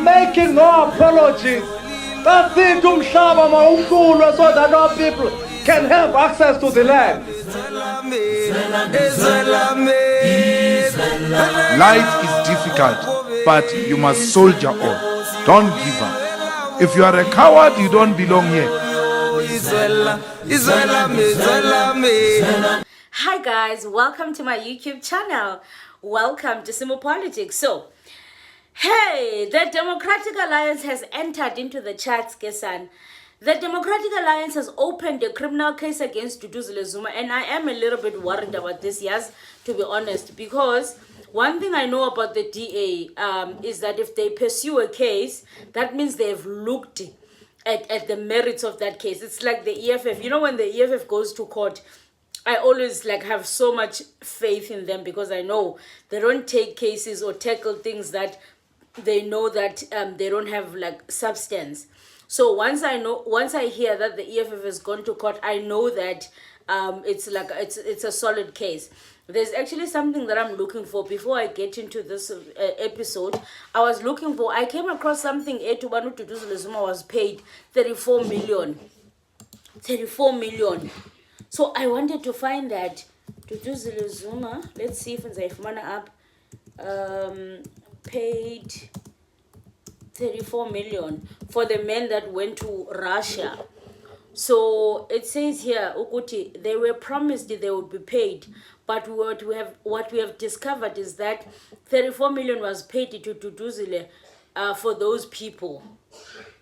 making no apologies. That's it, umhlaba mawuhlulwe, so that our people can have access to the land. Life is difficult, but you must soldier on. Don't give up. If you are a coward, you don't belong here. Hi guys, welcome to my YouTube channel. Welcome to Zuma Politics. So, hey, the Democratic Alliance has entered into the charts, Kesan. The Democratic Alliance has opened a criminal case against Duduzile Zuma, and I am a little bit worried about this, yes, to be honest, because one thing I know about the DA is that if they pursue a case, that means they've looked at the merits of that case. It's like the EFF. You know, when the EFF goes to court, I always have so much faith in them because I know they don't take cases or tackle things that they know that they don't have substance. So once I hear that the EFF has gone to court, I know that it's a solid case. There's actually something that I'm looking for before I get into this episode. I came across something. Etubanu Duduzile Zuma was paid 34 million. 34 million. So I wanted to find that Duduzile Zuma, let's see if it's up, paid 34 million for the men that went to Russia. So it says here, Ukuti, they were promised they would be paid, but what we have discovered is that 34 million was paid to Duduzile for those people.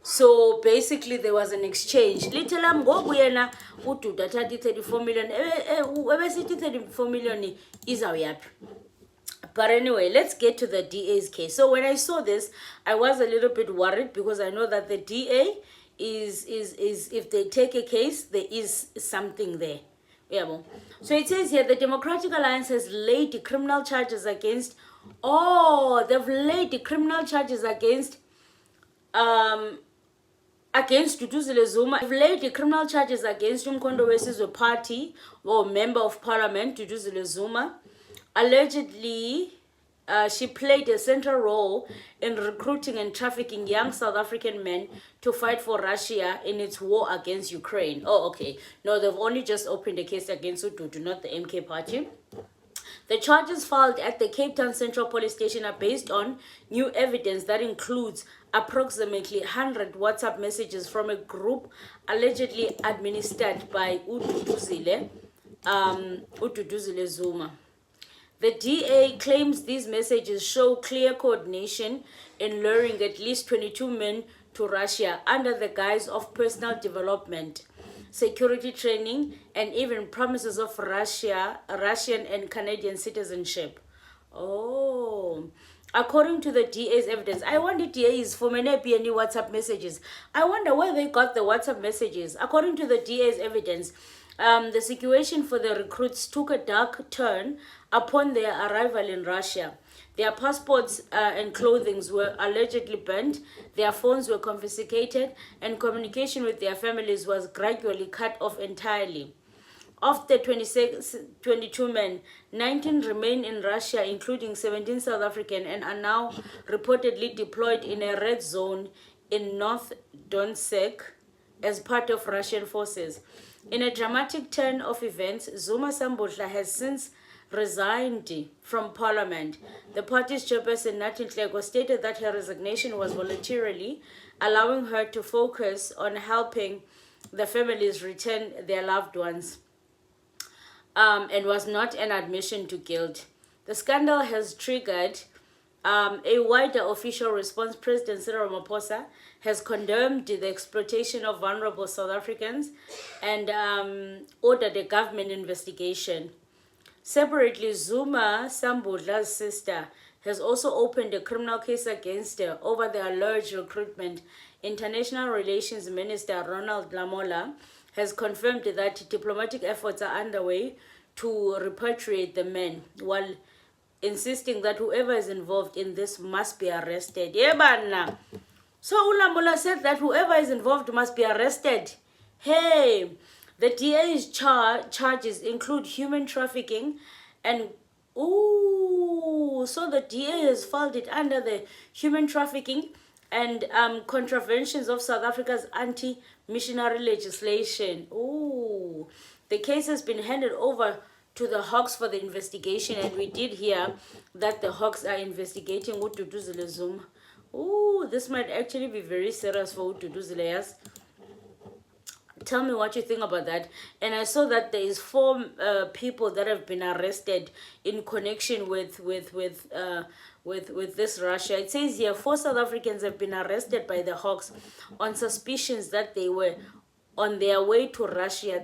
So basically there was an exchange. Little am go kuyena uDuda 34 million. 34 million is our. But anyway, let's get to the DA's case. So when I saw this, I was a little bit worried because I know that the DA is if they take a case, there is something there. Yeah. So it says here the Democratic Alliance has laid criminal charges against against Duduzile Zuma. They've laid criminal charges against Umkhonto weSizwe Party or member of parliament Duduzile Zuma. Allegedly, she played a central role in recruiting and trafficking young South African men to fight for Russia in its war against Ukraine. Oh, okay. No, they've only just opened a case against Ududu, not the MK party. The charges filed at the Cape Town Central Police Station are based on new evidence that includes approximately 100 WhatsApp messages from a group allegedly administered by Duduzile Zuma. The DA claims these messages show clear coordination in luring at least 22 men to Russia under the guise of personal development, security training, and even promises of Russian and Canadian citizenship. Oh. According to the DA's evidence, I wonder DA's for many WhatsApp messages. I wonder where they got the WhatsApp messages. According to the DA's evidence, the situation for the recruits took a dark turn upon their arrival in Russia. Their passports and clothing were allegedly burnt, their phones were confiscated, and communication with their families was gradually cut off entirely. Of the 22 men, 19 remain in Russia, including 17 South African, and are now reportedly deployed in a red zone in North Donetsk as part of Russian forces. In a dramatic turn of events, Zuma Sambodla has since resigned from parliament. The party's chairperson, Nathi Nhleko, stated that her resignation was voluntarily, allowing her to focus on helping the families return their loved ones. And was not an admission to guilt. The scandal has triggered a wider official response. President Cyril Ramaphosa has condemned the exploitation of vulnerable South Africans and ordered a government investigation. Separately, Zuma Sambodla's sister has also opened a criminal case against her over the alleged recruitment. International Relations Minister Ronald Lamola has confirmed that diplomatic efforts are underway to repatriate the men, while insisting that whoever is involved in this must be arrested. Yeah, so Lamola said that whoever is involved must be arrested. Hey, the DA's charges include human trafficking and so the DA has filed it under the human trafficking and contraventions of South Africa's anti-missionary legislation. Ooh, the case has been handed over to the Hawks for the investigation, and we did hear that the Hawks are investigating Duduzile Zuma. Ooh, this might actually be very serious for Duduzile, yes? Tell me what you think about that. And I saw that there is 4 people that have been arrested in connection with this Russia. It says here 4 South Africans have been arrested by the Hawks on suspicions that they were on their way to Russia,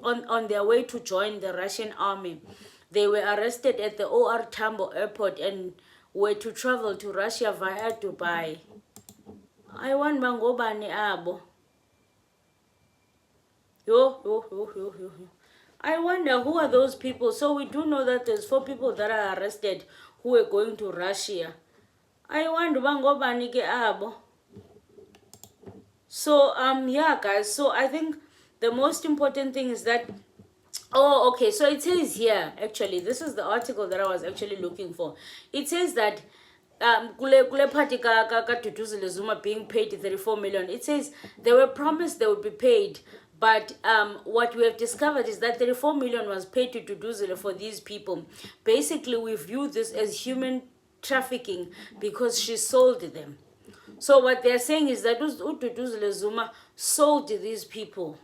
on their way to join the Russian army. They were arrested at the OR Tambo airport and were to travel to Russia via Dubai. I want Bangobani Abo. Yo. I wonder who are those people. So we do know that there's 4 people that are arrested who are going to Russia. I wonder bangobani ke abo. So yeah guys, so I think the most important thing is that okay, so it says here, actually this is the article that I was actually looking for. It says that kule party ka Duduzile Zuma being paid 34 million. It says they were promised they would be paid, but what we have discovered is that 34 million was paid to Duduzile for these people. Basically, we view this as human trafficking because she sold them. So what they're saying is that Duduzile Zuma sold these people.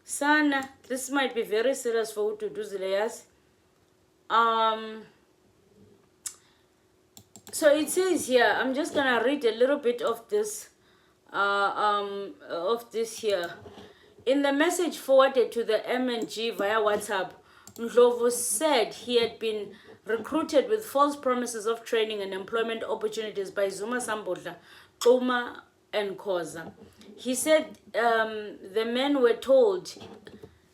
Sana, this might be very serious for Duduzile, yes? So it says here, I'm just gonna read a little bit of this here. In the message forwarded to the MNG via WhatsApp, Ndlovu said he had been recruited with false promises of training and employment opportunities by Zuma Sambodla, Zuma and Khoza. He said the men were told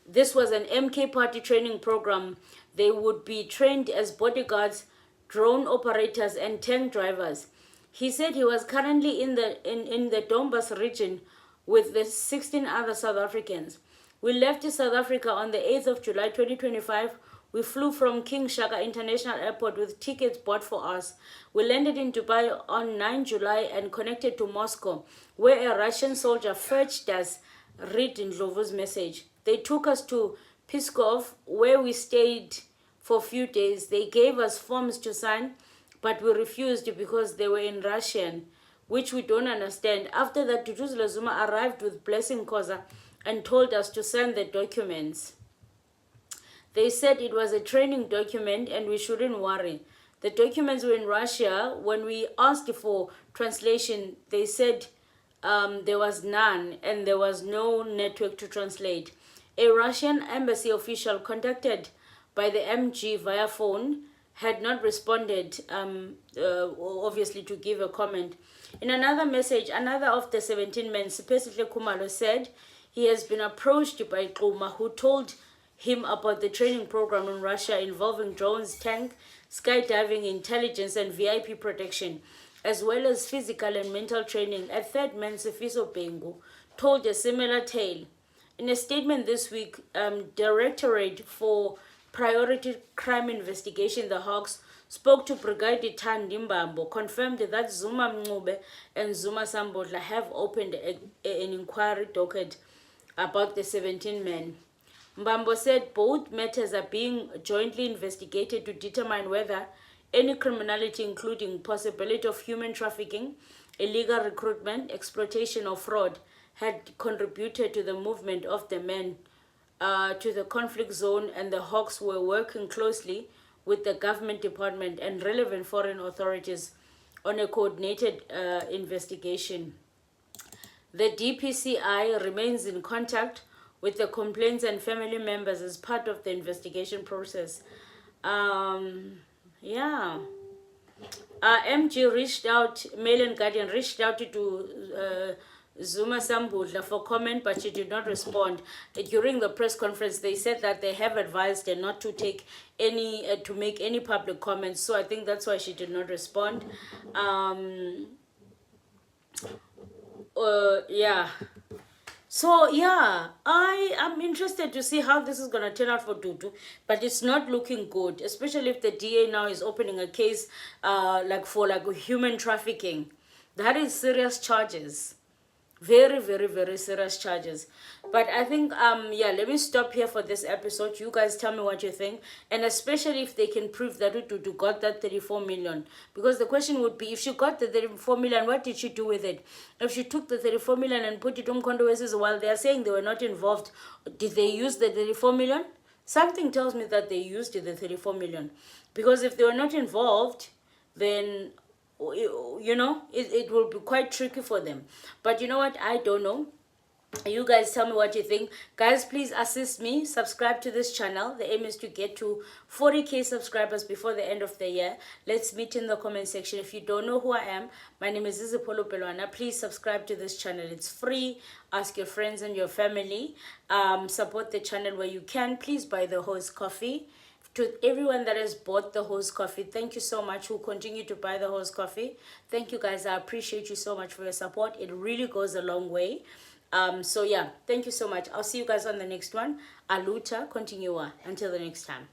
this was an MK party training program. They would be trained as bodyguards, drone operators, and tank drivers. He said he was currently in the Donbas region with the 16 other South Africans. We left South Africa on the 8th of July 2025. We flew from King Shaka International Airport with tickets bought for us. We landed in Dubai on 9 July and connected to Moscow, where a Russian soldier fetched us, read in Ndlovu's message. They took us to Pskov, where we stayed for a few days. They gave us forms to sign, but we refused because they were in Russian, which we don't understand. After that, Duduzile Zuma arrived with Blessing Khoza and told us to sign the documents. They said it was a training document and we shouldn't worry. The documents were in Russia. When we asked for translation, they said there was none and there was no network to translate. A Russian embassy official contacted by the MG via phone had not responded, obviously, to give a comment. In another message, another of the 17 men, Sipesihle Khumalo, said he has been approached by Zuma, who told him about the training program in Russia involving drones, tank, skydiving, intelligence, and VIP protection, as well as physical and mental training. A third man, Sifiso Bengu, told a similar tale. In a statement this week, Directorate for Priority Crime Investigation, the Hawks, spoke to Brigadier Thandi Mbambo, confirmed that Zuma Mncube and Zuma Sambodla have opened an inquiry docket about the 17 men. Mbambo said both matters are being jointly investigated to determine whether any criminality, including possibility of human trafficking, illegal recruitment, exploitation, or fraud, had contributed to the movement of the men to the conflict zone, and the Hawks were working closely with the government department and relevant foreign authorities on a coordinated investigation. The DPCI remains in contact with the complainants and family members as part of the investigation process. MG reached out, Mail and Guardian reached out to Zuma Sambodla for comment, but she did not respond. During the press conference, they said that they have advised her not to take any, to make any public comments. So I think that's why she did not respond. So yeah, I am interested to see how this is gonna turn out for Dudu, but it's not looking good, especially if the DA now is opening a case, like for like human trafficking. That is serious charges, very very very serious charges. But I think yeah, let me stop here for this episode. You guys tell me what you think, and especially if they can prove that Dudu got that 34 million, because the question would be, if she got the 34 million, what did she do with it? If she took the 34 million and put it on condolences while they are saying they were not involved, did they use the 34 million? Something tells me that they used the 34 million, because if they were not involved, then it will be quite tricky for them. But you know what, I don't know. You guys tell me what you think. Guys, please assist me, subscribe to this channel. The aim is to get to 40k subscribers before the end of the year. Let's meet in the comment section. If you don't know who I am, my name is Zizipolo Pelwana. Please subscribe to this channel. It's free. Ask your friends and your family. Support the channel where you can. Please buy the host coffee. To everyone that has bought the host coffee, thank you so much. Who continue to buy the host coffee, thank you guys. I appreciate you so much for your support. It really goes a long way. So yeah, thank you so much. I'll see you guys on the next one. Aluta continua. Until the next time.